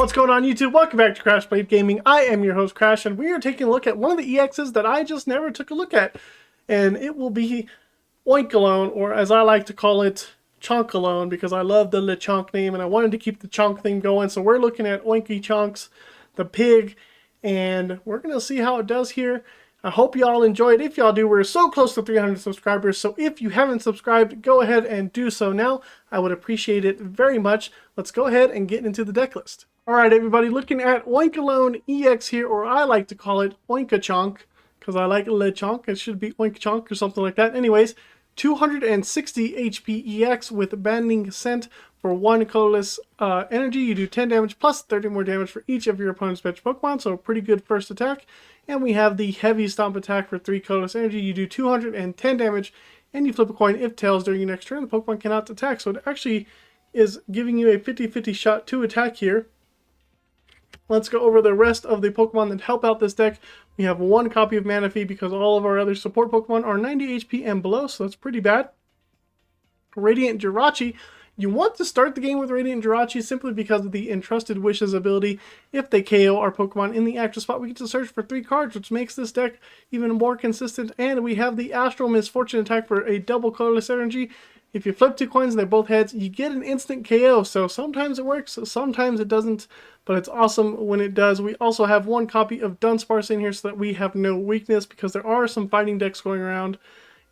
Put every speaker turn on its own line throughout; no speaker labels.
What's going on YouTube? Welcome back to Crash Blade Gaming. I am your host Crash, and we are taking a look at one of the EXs that I just never took a look at. And it will be Oinkologne, or as I like to call it, Chonkolone, because I love the Lechonk name and I wanted to keep the chonk theme going. So we're looking at Oinky Chonks, the pig, and we're going to see how it does here. I hope y'all enjoyed. If y'all do, we're so close to 300 subscribers, so if you haven't subscribed, go ahead and do so now. I would appreciate it very much. Let's go ahead and get into the deck list. Alright everybody, looking at Oinkologne EX here, or I like to call it Oinkachonk, because I like Lechonk. It should be Oinkachonk or something like that. Anyways, 260 HP EX with Banding Scent for 1 colorless energy. You do 10 damage plus 30 more damage for each of your opponent's bench Pokemon, so a pretty good first attack. And we have the Heavy Stomp attack for 3 colorless energy. You do 210 damage, and you flip a coin. If tails during your next turn, the Pokemon cannot attack. So it actually is giving you a 50-50 shot to attack here. Let's go over the rest of the Pokemon that help out this deck. We have 1 copy of Manaphy because all of our other support Pokemon are 90 HP and below, so that's pretty bad. Radiant Jirachi. You want to start the game with Radiant Jirachi simply because of the Entrusted Wishes ability. If they KO our Pokemon in the active spot, we get to search for 3 cards, which makes this deck even more consistent. And we have the Astral Misfortune attack for a double colorless energy. If you flip 2 coins and they're both heads, you get an instant KO. So sometimes it works, sometimes it doesn't, but it's awesome when it does. We also have 1 copy of Dunsparce in here so that we have no weakness, because there are some fighting decks going around,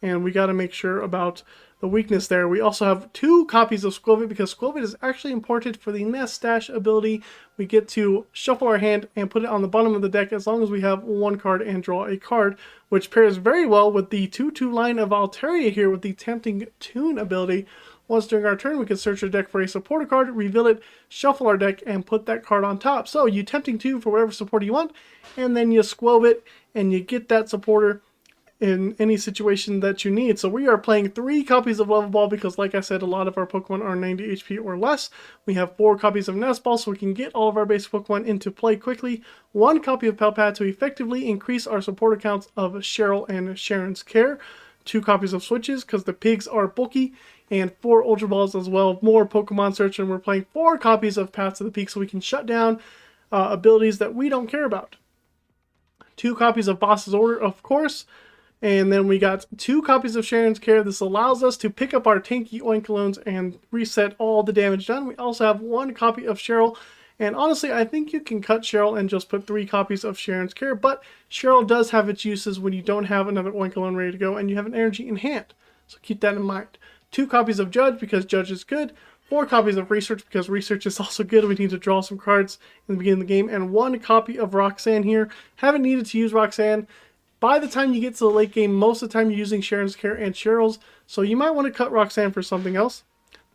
and we got to make sure about the weakness there. We also have 2 copies of Skwovet because Skwovet is actually important for the Nest Stash ability. We get to shuffle our hand and put it on the bottom of the deck as long as we have 1 card and draw a card, which pairs very well with the 2/2 line of Altaria here with the Tempting Tune ability. Once during our turn, we can search our deck for a supporter card, reveal it, shuffle our deck, and put that card on top. So you Tempting Tune for whatever supporter you want, and then you Skwovet, and you get that supporter in any situation that you need. So we are playing 3 copies of Level Ball because, like I said, a lot of our Pokemon are 90 HP or less. We have 4 copies of Nest Ball so we can get all of our basic Pokemon into play quickly. 1 copy of Pal Pad to effectively increase our supporter counts of Cheryl and Cheren's care. 2 copies of Switches because the pigs are bulky. And 4 Ultra Balls as well. More Pokemon Search, and we're playing 4 copies of Paths of the Peak so we can shut down abilities that we don't care about. 2 copies of Boss's Order, of course. And then we got 2 copies of Cheren's Care. This allows us to pick up our tanky Oinkolones and reset all the damage done. We also have 1 copy of Cheryl. And honestly, I think you can cut Cheryl and just put 3 copies of Cheren's Care. But Cheryl does have its uses when you don't have another Oinkologne ready to go and you have an energy in hand. So keep that in mind. 2 copies of Judge because Judge is good. 4 copies of Research because Research is also good. We need to draw some cards in the beginning of the game. And 1 copy of Roxanne here. Haven't needed to use Roxanne. By the time you get to the late game, most of the time you're using Cheren's Care and Cheryl's, so you might want to cut Roxanne for something else.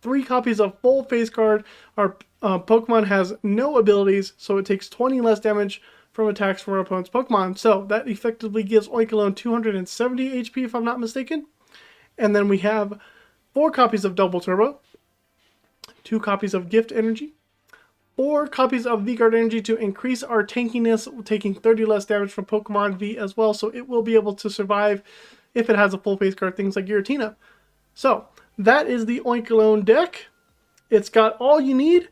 3 copies of Full Face Guard. Our Pokemon has no abilities, so it takes 20 less damage from attacks from our opponent's Pokemon. So that effectively gives Oinkologne 270 HP if I'm not mistaken. And then we have 4 copies of Double Turbo, 2 copies of Gift Energy, 4 copies of V-Guard Energy to increase our tankiness, taking 30 less damage from Pokemon V as well, so it will be able to survive if it has a full face card, things like Giratina. So, that is the Oinkologne deck. It's got all you need.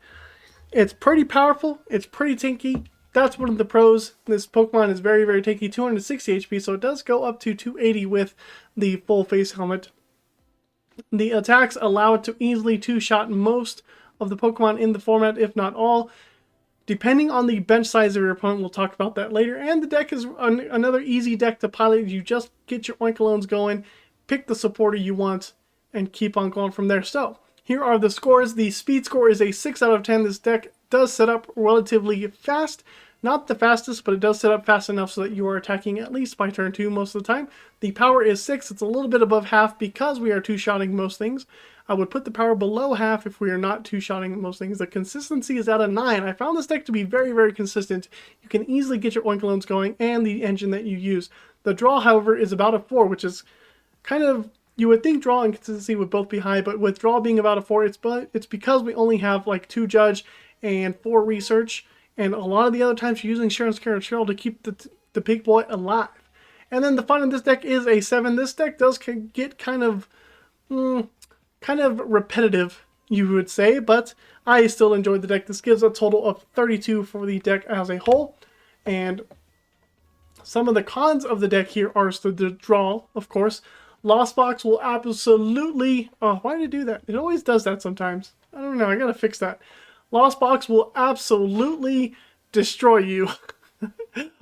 It's pretty powerful. It's pretty tanky. That's one of the pros. This Pokemon is very, very tanky, 260 HP, so it does go up to 280 with the full face helmet. The attacks allow it to easily 2-shot most of the Pokemon in the format, if not all, depending on the bench size of your opponent. We'll talk about that later. And the deck is another easy deck to pilot. You just get your Oinkolones going, pick the supporter you want, and keep on going from there. So here are the scores. The speed score is a 6 out of 10. This deck does set up relatively fast. Not the fastest, but it does set up fast enough so that you are attacking at least by turn 2 most of the time. The power is 6. It's a little bit above half because we are 2-shotting most things. I would put the power below half if we are not 2-shotting most things. The consistency is at a 9. I found this deck to be very, very consistent. You can easily get your Oinkolones going and the engine that you use. The draw, however, is about a 4, which is kind of, you would think draw and consistency would both be high, but with draw being about a 4, it's because we only have like 2 Judge and 4 Research, and a lot of the other times you're using Cheren's Care and Cheryl to keep the pig boy alive. And then the fun in this deck is a 7. This deck does get kind of repetitive you would say, but I still enjoyed the deck. This gives a total of 32 for the deck as a whole, and some of the cons of the deck here are the draw, of course. Lost Box will absolutely... Oh, why did it do that? It always does that sometimes. I don't know, I gotta fix that. Lost Box will absolutely destroy you.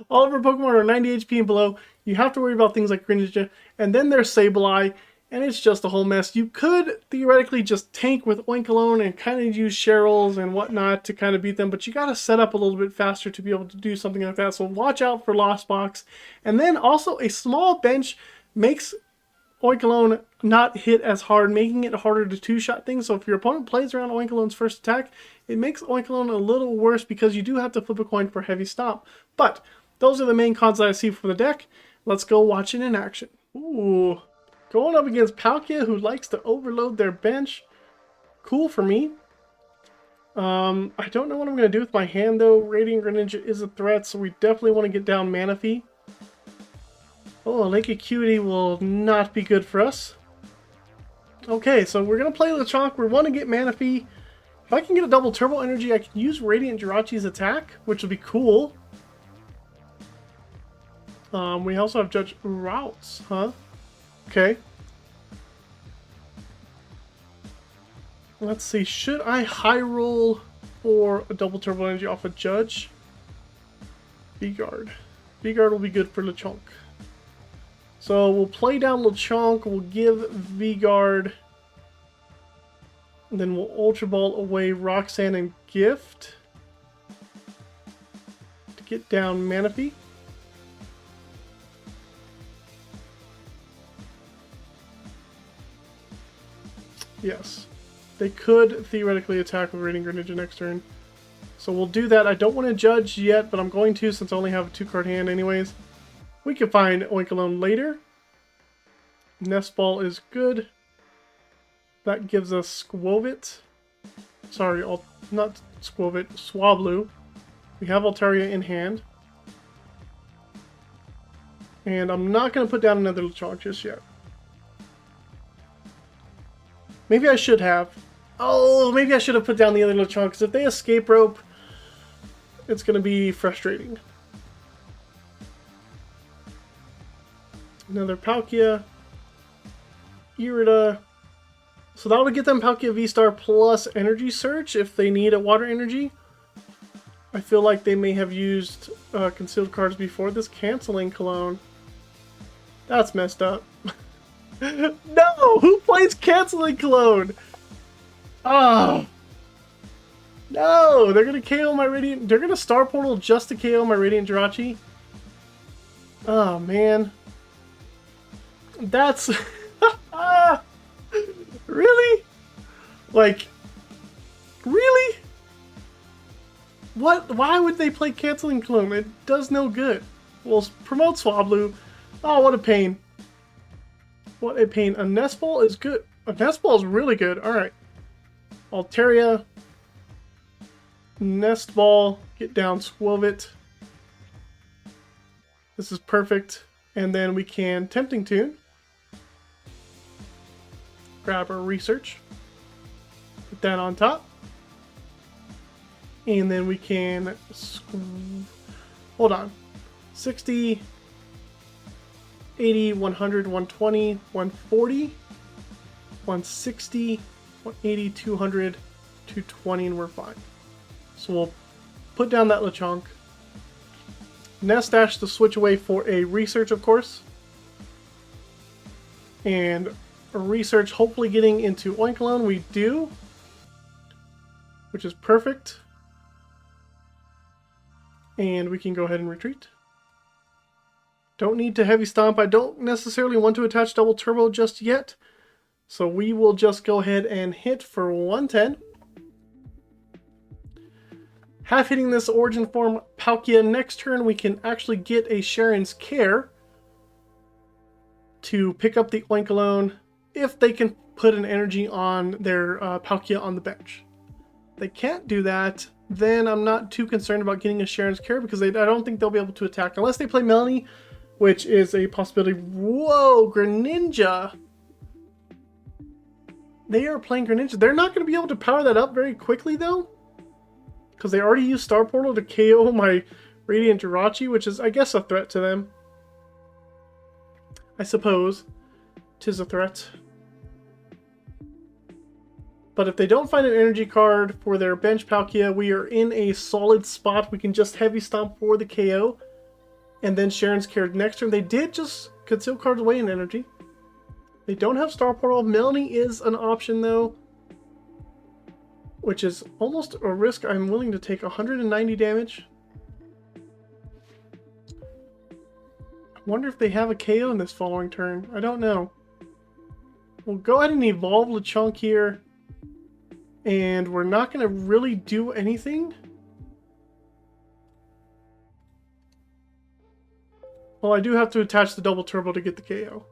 All of our Pokemon are 90 HP and below. You have to worry about things like Greninja, and then there's Sableye, and it's just a whole mess. You could theoretically just tank with Oinkologne and kind of use Cheryls and whatnot to kind of beat them, but you got to set up a little bit faster to be able to do something like that. So watch out for Lost Box. And then also a small bench makes Oinkologne not hit as hard, making it harder to two-shot things. So if your opponent plays around Oinkologne's first attack, it makes Oinkologne a little worse because you do have to flip a coin for Heavy Stomp. But those are the main cons that I see for the deck. Let's go watch it in action. Ooh. Going up against Palkia, who likes to overload their bench. Cool for me. I don't know what I'm going to do with my hand, though. Radiant Greninja is a threat, so we definitely want to get down Manaphy. Oh, Lake Acuity will not be good for us. Okay, so we're going to play Lechonk. We want to get Manaphy. If I can get a double Turbo Energy, I can use Radiant Jirachi's attack, which would be cool. We also have Judge Routes, huh? Okay. Let's see. Should I high roll for a double Turbo Energy off a Judge? V-Guard. V-Guard will be good for Lechonk. So we'll play down Lechonk. We'll give V-Guard. And then we'll Ultra Ball away Roxanne and Gift to get down Manaphy. Yes. They could theoretically attack with Radiant Greninja next turn. So we'll do that. I don't want to judge yet, but I'm going to since I only have a 2-card hand anyways. We can find Oinkologne later. Nest Ball is good. That gives us Skwovet. Sorry, not Skwovet, Swablu. We have Altaria in hand. And I'm not going to put down another Lechonk just yet. Maybe I should have. Oh, maybe I should have put down the other Lechonk, because if they escape rope, it's going to be frustrating. Another Palkia. Irida. So that would get them Palkia V-Star plus Energy Search if they need a Water Energy. I feel like they may have used concealed cards before this. Canceling Cologne. That's messed up. No! Who plays Canceling Cologne? Oh! No! They're gonna KO my Radiant... They're gonna Star Portal just to KO my Radiant Jirachi? Oh, man. That's... Really? Like... Really? What? Why would they play Canceling Cologne? It does no good. Well, promote Swablu. Oh, what a pain. What a pain. A Nest Ball is good. A Nest Ball is really good. Alright. Altaria. Nest Ball. Get down Skwovet. This is perfect. And then we can Tempting Tune. Grab our Research. Put that on top. And then we can... Hold on. 60... 80, 100, 120, 140, 160, 180, 200, 220, and we're fine. So we'll put down that Lechonk. Nest Dash to switch away for a Research, of course. And a Research, hopefully getting into Oinkologne. We do. Which is perfect. And we can go ahead and retreat. Don't need to Heavy Stomp. I don't necessarily want to attach Double Turbo just yet. So we will just go ahead and hit for 110. Half hitting this Origin Form Palkia. Next turn we can actually get a Cheren's Care to pick up the Oinkologne if they can put an energy on their Palkia on the bench. If they can't do that, then I'm not too concerned about getting a Cheren's Care because I don't think they'll be able to attack unless they play Melanie, which is a possibility. Whoa, Greninja! They are playing Greninja. They're not going to be able to power that up very quickly, though. Because they already used Star Portal to KO my Radiant Jirachi, which is, I guess, a threat to them. I suppose. 'Tis a threat. But if they don't find an energy card for their bench Palkia, we are in a solid spot. We can just Heavy Stomp for the KO. And then Cheren's carried next turn. They did just conceal cards away in energy. They don't have Star Portal. Melanie is an option, though. Which is almost a risk I'm willing to take. 190 damage. I wonder if they have a KO in this following turn. I don't know. We'll go ahead and evolve Lechonk here. And we're not going to really do anything. Well, I do have to attach the double turbo to get the KO.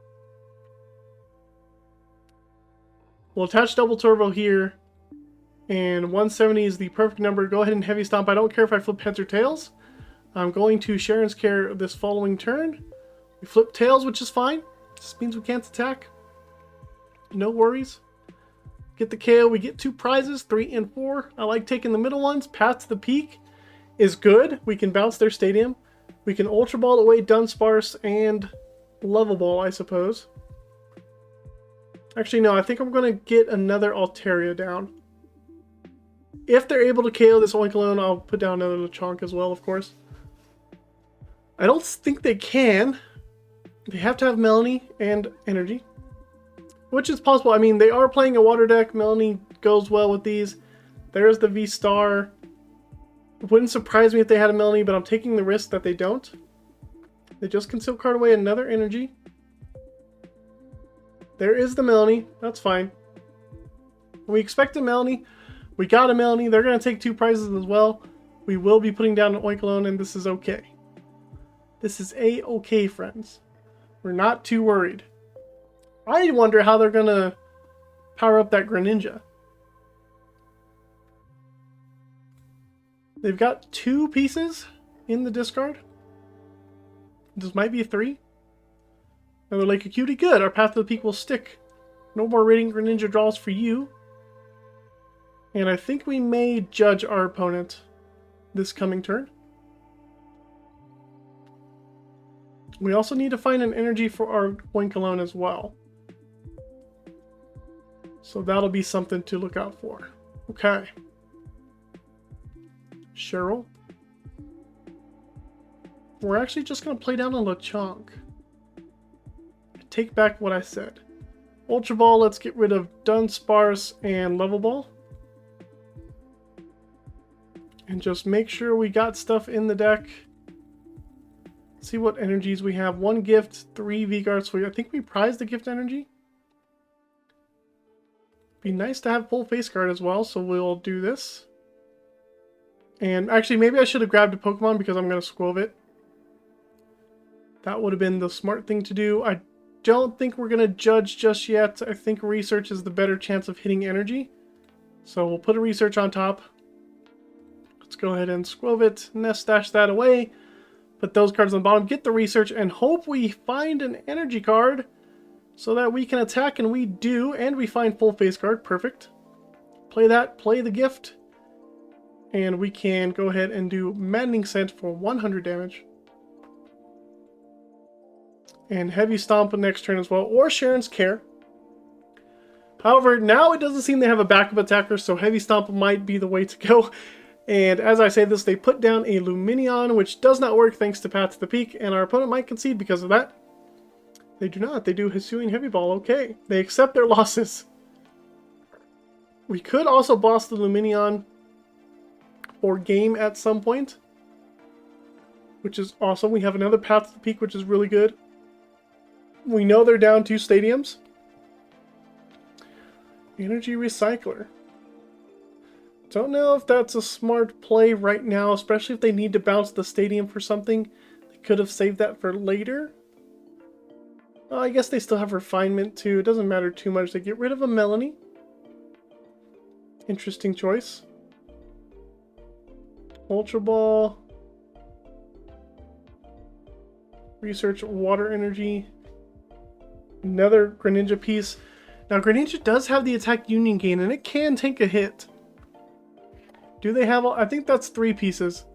We'll attach double turbo here. And 170 is the perfect number. Go ahead and Heavy Stomp. I don't care if I flip heads or tails. I'm going to Cheren's care this following turn. We flip tails, which is fine. This means we can't attack. No worries. Get the KO. We get 2 prizes, 3 and 4. I like taking the middle ones. Path to the Peak is good. We can bounce their stadium. We can Ultra Ball away Dunsparce and Level Ball, I suppose. Actually, no. I think I'm going to get another Altaria down. If they're able to KO this Oinkologne, I'll put down another Lechonk as well, of course. I don't think they can. They have to have Melanie and energy. Which is possible. I mean, they are playing a water deck. Melanie goes well with these. There's the V-Star. It wouldn't surprise me if they had a Melanie, but I'm taking the risk that they don't. They just conceal card away another energy. There is the Melanie. That's fine. We expect a Melanie. We got a Melanie. They're going to take 2 prizes as well. We will be putting down an Oinkologne, and this is okay. This is A-okay, friends. We're not too worried. I wonder how they're going to power up that Greninja. They've got 2 pieces in the discard. This might be 3. Another Lake of Cutie. Good. Our Path to the Peak will stick. No more Radiant Greninja draws for you. And I think we may judge our opponent this coming turn. We also need to find an energy for our Oinkologne as well. So that'll be something to look out for. Okay. Cheryl. We're actually just going to play down a Lechonk. Take back what I said. Ultra Ball, let's get rid of Dunsparce and Level Ball. And just make sure we got stuff in the deck. See what energies we have. 1 gift, 3 V-Guards. So I think we prized the gift energy. Be nice to have full face guard as well, so we'll do this. And actually, maybe I should have grabbed a Pokemon because I'm going to Skwovet. That would have been the smart thing to do. I don't think we're going to judge just yet. I think research is the better chance of hitting energy. So we'll put a research on top. Let's go ahead and Skwovet, Nest stash that away. Put those cards on the bottom, get the research, and hope we find an energy card so that we can attack, and we do, and we find full face guard. Perfect. Play that, play the gift, and we can go ahead and do Maddening Scent for 100 damage. And Heavy Stomp next turn as well, or Cheren's Care. However, now it doesn't seem they have a backup attacker, so Heavy Stomp might be the way to go. And as I say this, they put down a Lumineon, which does not work thanks to Path to the Peak, and our opponent might concede because of that. They do not. They do Hisuian Heavy Ball. Okay. They accept their losses. We could also boss the Lumineon or game at some point, which is awesome. We have another Path to the Peak, which is really good. We know they're down 2 stadiums. Energy Recycler. Don't know if that's a smart play right now, especially if they need to bounce the stadium for something. They could have saved that for later. I guess they still have Refinement too. It doesn't matter too much. They get rid of a Melanie. Interesting choice. Ultra Ball. Research Water Energy. Another Greninja piece. Now, Greninja does have the attack union gain, and it can take a hit. Do they have... I think that's 3 pieces.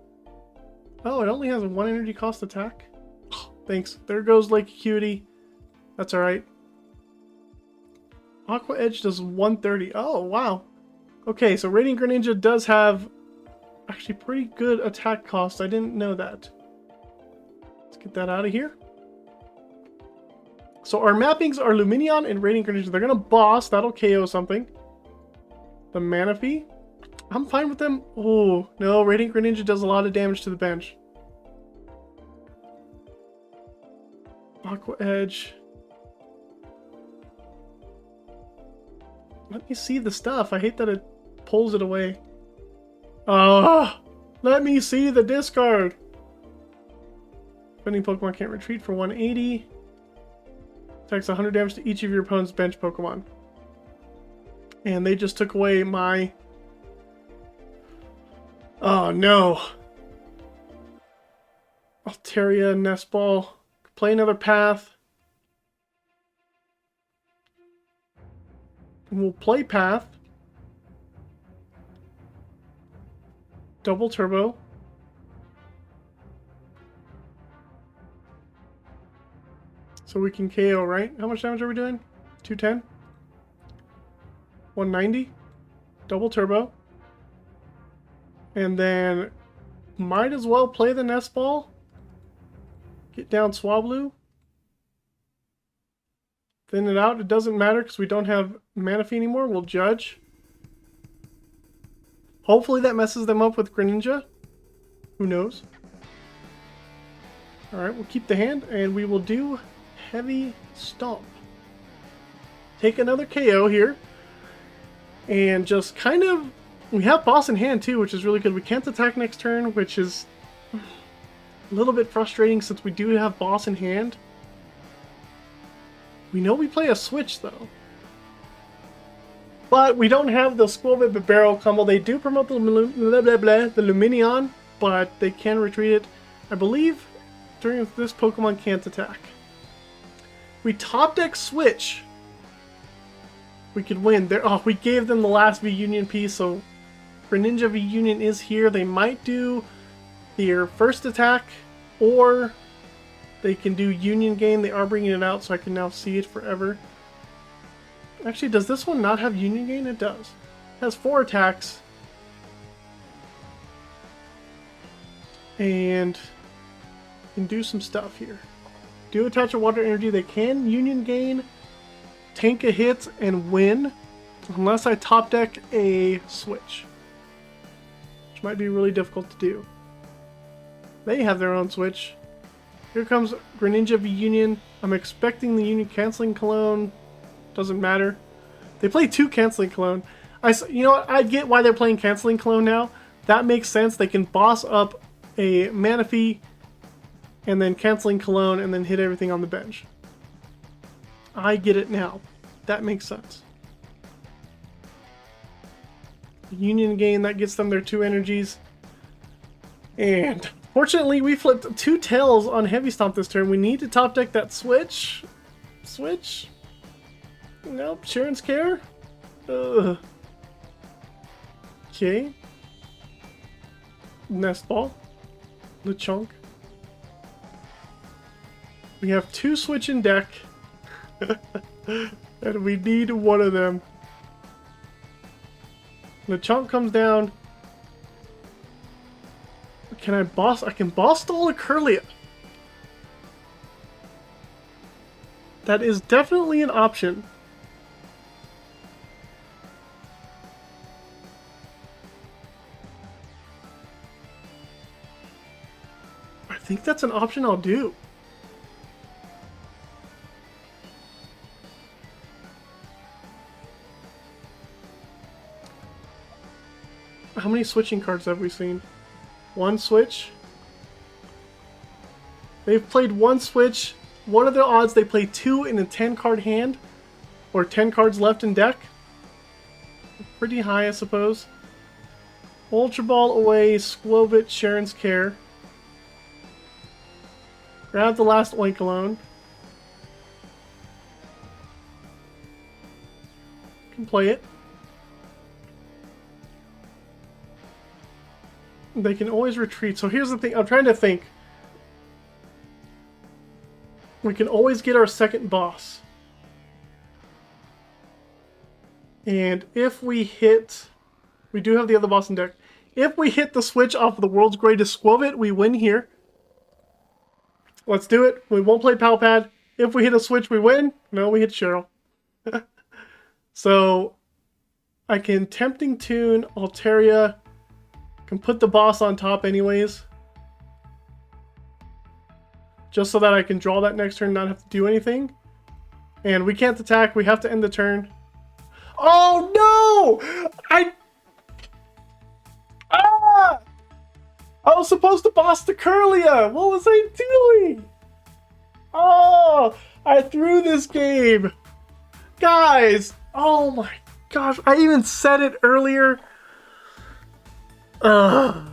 Oh, it only has a 1 energy cost attack? Oh, thanks. There goes Lake Cutie. That's alright. Aqua Edge does 130. Oh, wow. Okay, so Radiant Greninja does have actually pretty good attack cost. I didn't know that. Let's get that out of here. So our mappings are Lumineon and Radiant Greninja. They're going to boss. That'll KO something. The Manaphy. I'm fine with them. Oh, no. Radiant Greninja does a lot of damage to the bench. Aqua Edge. Let me see the stuff. I hate that it pulls it away. Ah! Let me see the discard. Defending Pokemon can't retreat for 180. Attacks 100 damage to each of your opponent's bench Pokemon. And they just took away my... Oh no. Altaria, Nest Ball. Play another path. And we'll play path. Double turbo. So we can KO, right? How much damage are we doing? 210? 190? Double turbo. And then might as well play the Nest Ball. Get down Swablu. Thin it out. It doesn't matter because we don't have Manaphy anymore. We'll judge. Hopefully that messes them up with Greninja. Who knows? Alright, we'll keep the hand and we will do Heavy Stomp. Take another KO here. And just kind of... We have boss in hand too, which is really good. We can't attack next turn, which is a little bit frustrating since we do have boss in hand. We know we play a Switch though. But we don't have the Skwovet Barrel combo. They do promote the Lumineon, but they can retreat it. I believe during this Pokemon can't attack. We top deck Switch. We could win. There. Oh, we gave them the last V-Union piece, so Greninja V-Union is here. They might do their first attack, or they can do Union Gain. They are bringing it out, so I can now see it forever. Actually, does this one not have Union Gain? It does. It has 4 attacks. And can do some stuff here. Do attach a water energy. They can Union Gain, tank a hit, and win. Unless I top deck a Switch. Which might be really difficult to do. They have their own Switch. Here comes Greninja V-Union. I'm expecting the Union Canceling Cologne. Doesn't matter. They play 2 Canceling Cologne. You know what? I get why they're playing Canceling Cologne now. That makes sense. They can boss up a Manaphy and then Canceling Cologne and then hit everything on the bench. I get it now. That makes sense. Union Gain, that gets them their 2 energies. And fortunately, we flipped 2 tails on Heavy Stomp this turn. We need to top deck that Switch. Switch? Nope, Cheren's Care? Ugh. Okay. Nest Ball. Lechonk. We have 2 Switch in deck. And we need one of them. Lechonk comes down. Can I boss? I can boss stall a Curlia. That is definitely an option. I think that's an option I'll do. How many switching cards have we seen? 1 switch. They've played 1 switch. What are the odds they play 2 in a 10 card hand? Or 10 cards left in deck? Pretty high, I suppose. Ultra Ball away, Skwovet Cheren's Care. Grab the last Oinkologne. play it. They can always retreat. So here's the thing. I'm trying to think. We can always get our second boss. And if we hit... We do have the other boss in deck. If we hit the switch off of the world's greatest Skwovet, we win here. Let's do it. We won't play Pal Pad. If we hit a switch, we win. No, we hit Cheryl. So, I can Tempting Tune, Altaria. Can put the boss on top anyways. Just so that I can draw that next turn, not have to do anything. And we can't attack. We have to end the turn. Oh, no! I was supposed to boss the Kirlia! What was I doing? Oh! I threw this game! Guys! Oh my gosh, I even said it earlier. What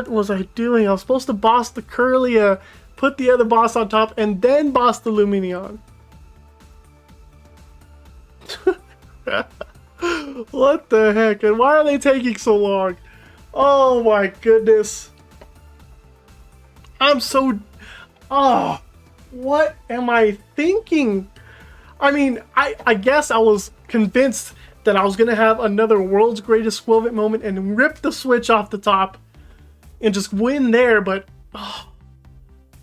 was I doing? I was supposed to boss the Kirlia, put the other boss on top, and then boss the Lumineon. What the heck? And why are they taking so long? Oh my goodness. I'm so... Oh, what am I thinking? I mean, I guess I was convinced that I was going to have another world's greatest Skwovet moment and rip the switch off the top and just win there, but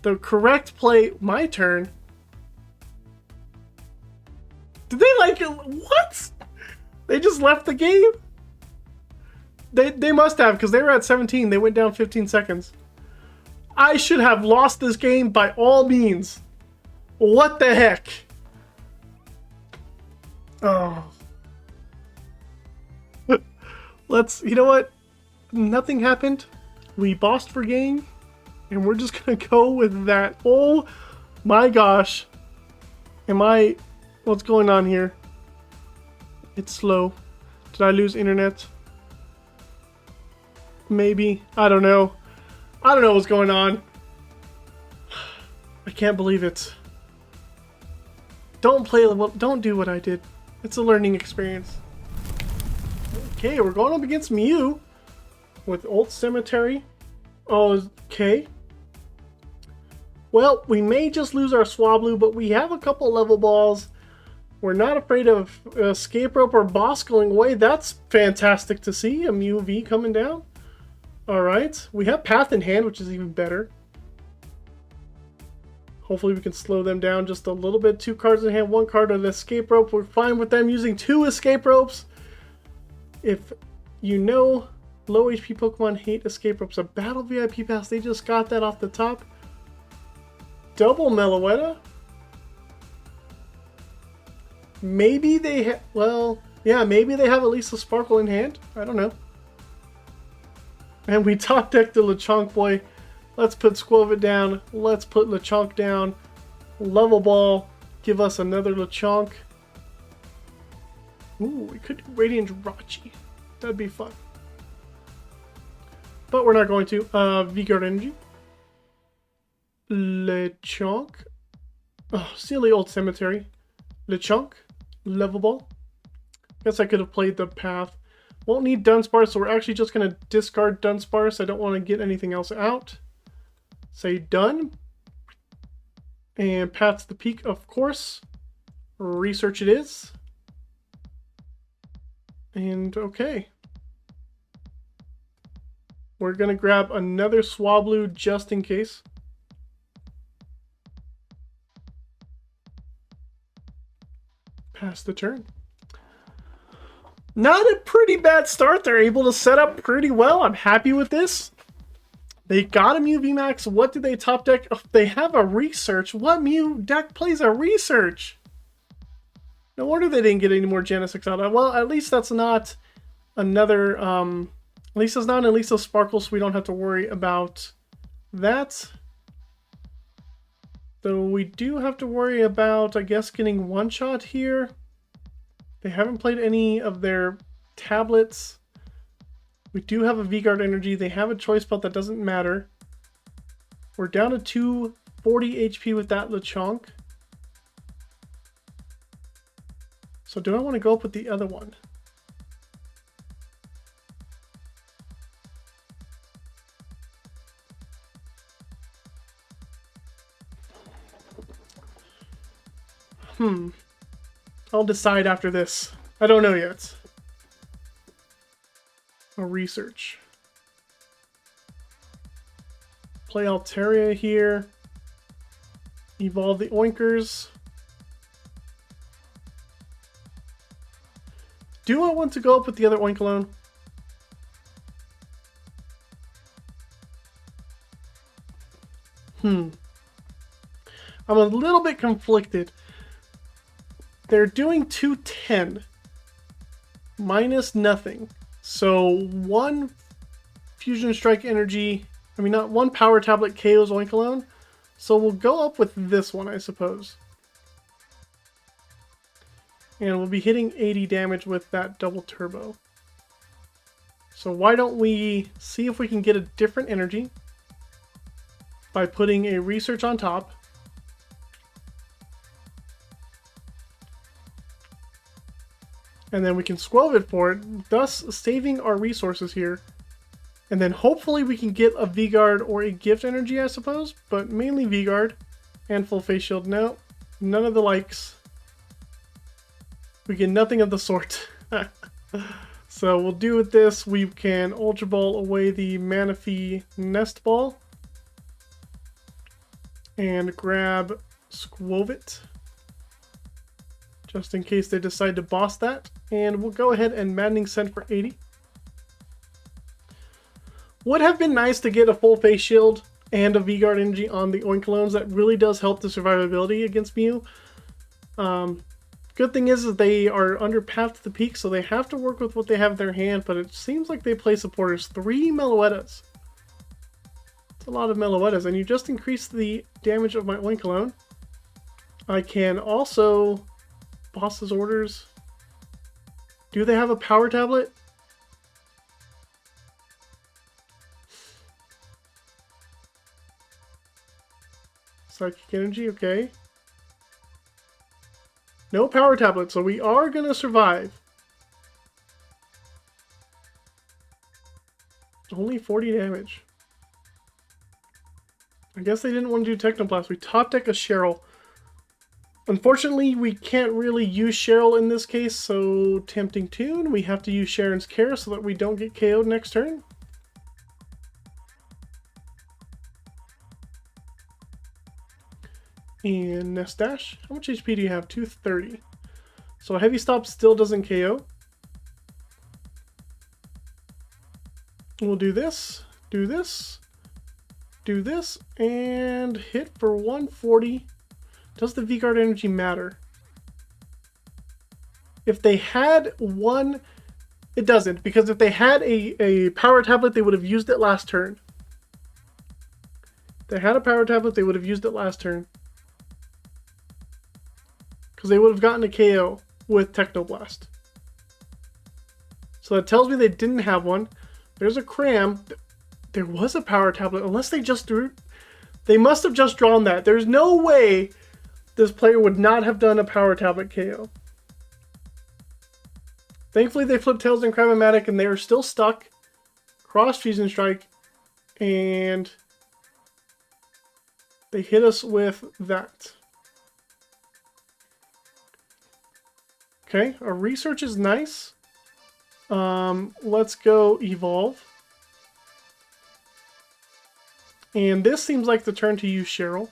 the correct play, my turn. Did they like it? What? They just left the game? They must have, because they were at 17. They went down 15 seconds. I should have lost this game by all means. What the heck? Oh. Let's, you know what? Nothing happened. We bossed for game, and we're just gonna go with that. Oh my gosh. What's going on here? It's slow. Did I lose internet? Maybe. I don't know. I don't know what's going on. I can't believe it. Don't do what I did. It's a learning experience. Okay, we're going up against Mew with Old Cemetery. Okay. Well, we may just lose our Swablu, but we have a couple level balls. We're not afraid of Escape Rope or Boss going away. That's fantastic to see. A Mew V coming down. Alright. We have Path in hand, which is even better. Hopefully we can slow them down just a little bit. 2 cards in hand, 1 card of the Escape Rope. We're fine with them using 2 Escape Ropes. If you know low HP Pokemon hate Escape Ropes, a Battle VIP Pass, they just got that off the top. Double Meloetta. Maybe they have, well, yeah, maybe they have at least a Sparkle in hand. I don't know. And we top deck the Lechonk boy. Let's put Skwovet down. Let's put Lechonk down. Level Ball. Give us another Lechonk. Ooh, we could do Radiant Jirachi. That'd be fun. But we're not going to. V-Guard Energy. Lechonk. Oh, silly Old Cemetery. Lechonk. Level Ball. Guess I could have played the Path. Won't need Dunsparce, so we're actually just going to discard Dunsparce. I don't want to get anything else out. Say done. And Path's the Peak, of course. Research it is. And okay. We're going to grab another Swablu just in case. Pass the turn. Not a pretty bad start. They're able to set up pretty well. I'm happy with this. They got a Mew VMAX. What did they top deck? Oh, they have a Research. What Mew deck plays a Research? No wonder they didn't get any more Genesix out. Well, at least that's not another... at least it's not an Elisa Sparkle, so we don't have to worry about that. Though we do have to worry about, I guess, getting one-shot here. They haven't played any of their tablets. We do have a V-Guard Energy. They have a Choice Belt. That doesn't matter. We're down to 240 HP with that Lechonk. So do I want to go up with the other one? I'll decide after this. I don't know yet. I'll research. Play Altaria here. Evolve the Oinkers. Do I want to go up with the other Oinkologne? I'm a little bit conflicted. They're doing 210 minus nothing. So one Fusion Strike energy, I mean not one Power Tablet KOs Oinkologne. So we'll go up with this one, I suppose. And we'll be hitting 80 damage with that double turbo. So why don't we see if we can get a different energy by putting a research on top. And then we can Skwovet for it, thus saving our resources here. And then hopefully we can get a V-Guard or a gift energy, I suppose. But mainly V-Guard and full face shield. No, none of the likes. We get nothing of the sort. So we'll do with this. We can Ultra Ball away the Manaphy Nest Ball. And grab Skwovet. Just in case they decide to boss that. And we'll go ahead and Maddening Scent for 80. Would have been nice to get a full face shield and a V-Guard energy on the Oinkolones. That really does help the survivability against Mew. Good thing is they are under path to the peak, so they have to work with what they have in their hand, but it seems like they play supporters. 3 Meloettas. It's a lot of Meloettas, and you just increased the damage of my Oinkologne. I can also boss's orders. Do they have a power tablet? Psychic energy, okay. No power tablet, so we are gonna survive. Only 40 damage. I guess they didn't want to do Technoblast. We top deck a Cheryl. Unfortunately, we can't really use Cheryl in this case, so tempting tune. We have to use Cheren's Care so that we don't get KO'd next turn. And Nest Dash. How much HP do you have? 230. So a Heavy Stop still doesn't KO. We'll do this, do this, do this, and hit for 140. Does the V-Guard energy matter? If they had one, it doesn't, because if they had a power tablet, they would have used it last turn. If they had a power tablet, they would have used it last turn. Because they would have gotten a KO with Technoblast. So that tells me they didn't have one. There's a Cram. There was a power tablet, unless they just drew. They must have just drawn that. There's no way this player would not have done a power tablet KO. Thankfully, they flipped Tails and Cram-O-Matic, and they are still stuck. Cross Fusion Strike, and they hit us with that. Okay, our research is nice. Let's go Evolve. And this seems like the turn to use Cheryl.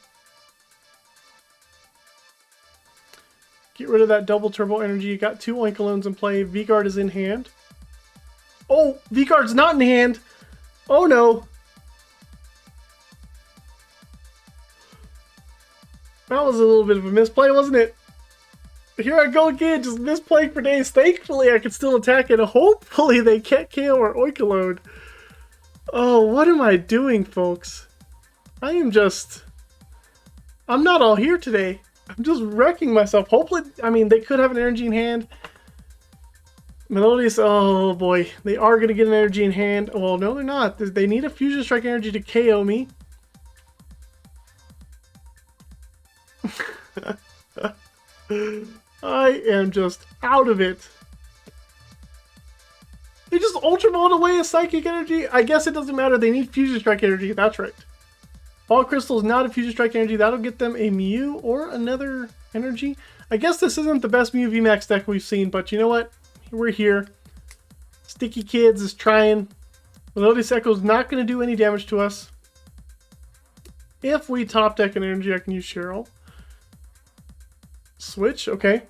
Get rid of that double turbo energy. You got 2 Oinkolones in play. V-Guard is in hand. Oh, V-Guard's not in hand. Oh no. That was a little bit of a misplay, wasn't it? Here I go again, just misplaying for days. Thankfully, I can still attack it. Hopefully, they can't KO our Oinkologne. Oh, what am I doing, folks? I'm not all here today. I'm just wrecking myself. Hopefully, I mean, they could have an energy in hand. Melodious, oh boy. They are going to get an energy in hand. Well, no, they're not. They need a Fusion Strike energy to KO me. I am just out of it. They just Ultra Balled away a Psychic Energy? I guess it doesn't matter. They need Fusion Strike Energy. That's right. Ball Crystal is not a Fusion Strike Energy. That'll get them a Mew or another energy. I guess this isn't the best Mew VMAX deck we've seen, but you know what? We're here. Sticky Kids is trying. Melodious Echo is not going to do any damage to us. If we top deck an energy, I can use Cheryl. Switch, okay.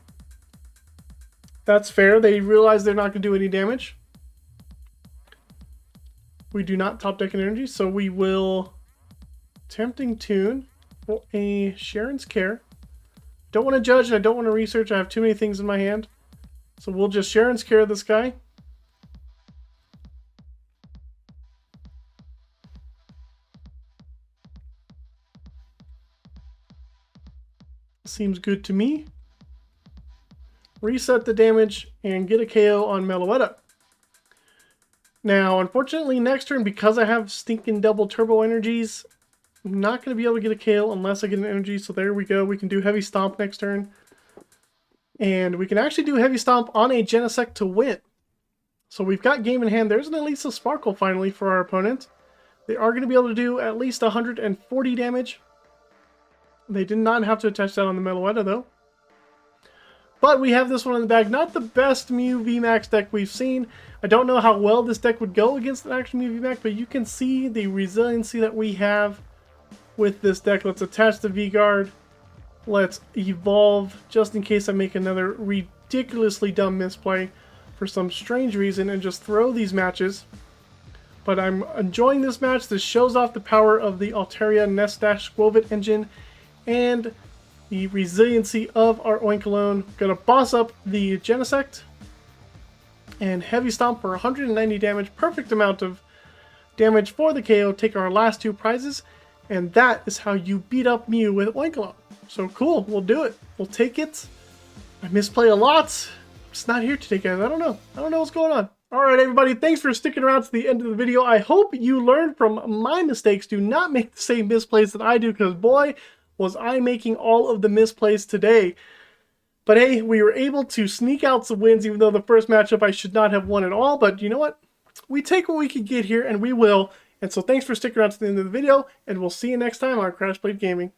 That's fair. They realize they're not going to do any damage. We do not top deck an energy, so we will Tempting Tune for a Cheren's Care. Don't want to judge and I don't want to research. I have too many things in my hand. So we'll just Cheren's Care this guy. Seems good to me. Reset the damage and get a KO on Meloetta. Now, unfortunately, next turn, because I have stinking double turbo energies, I'm not going to be able to get a KO unless I get an energy. So there we go. We can do Heavy Stomp next turn. And we can actually do Heavy Stomp on a Genesect to win. So we've got game in hand. There's an Elisa Sparkle finally for our opponent. They are going to be able to do at least 140 damage. They did not have to attach that on the Meloetta though. But we have this one in the bag. Not the best Mew VMAX deck we've seen. I don't know how well this deck would go against an actual Mew VMAX, but you can see the resiliency that we have with this deck. Let's attach the V-Guard. Let's evolve just in case I make another ridiculously dumb misplay for some strange reason and just throw these matches. But I'm enjoying this match. This shows off the power of the Altaria Nest Skwovet engine and the resiliency of our Oinkologne. Gonna boss up the Genesect and Heavy Stomp for 190 damage. Perfect amount of damage for the KO. Take our last two prizes. And that is how you beat up Mew with Oinkologne. So cool, we'll do it. We'll take it. I misplay a lot. I'm just not here today, guys. I don't know what's going on. Alright everybody, thanks for sticking around to the end of the video. I hope you learned from my mistakes. Do not make the same misplays that I do, because boy, was I making all of the misplays today. But hey, we were able to sneak out some wins, even though the first matchup I should not have won at all. But you know what? We take what we can get here, and we will. And so thanks for sticking around to the end of the video, and we'll see you next time on Crash Blade Gaming.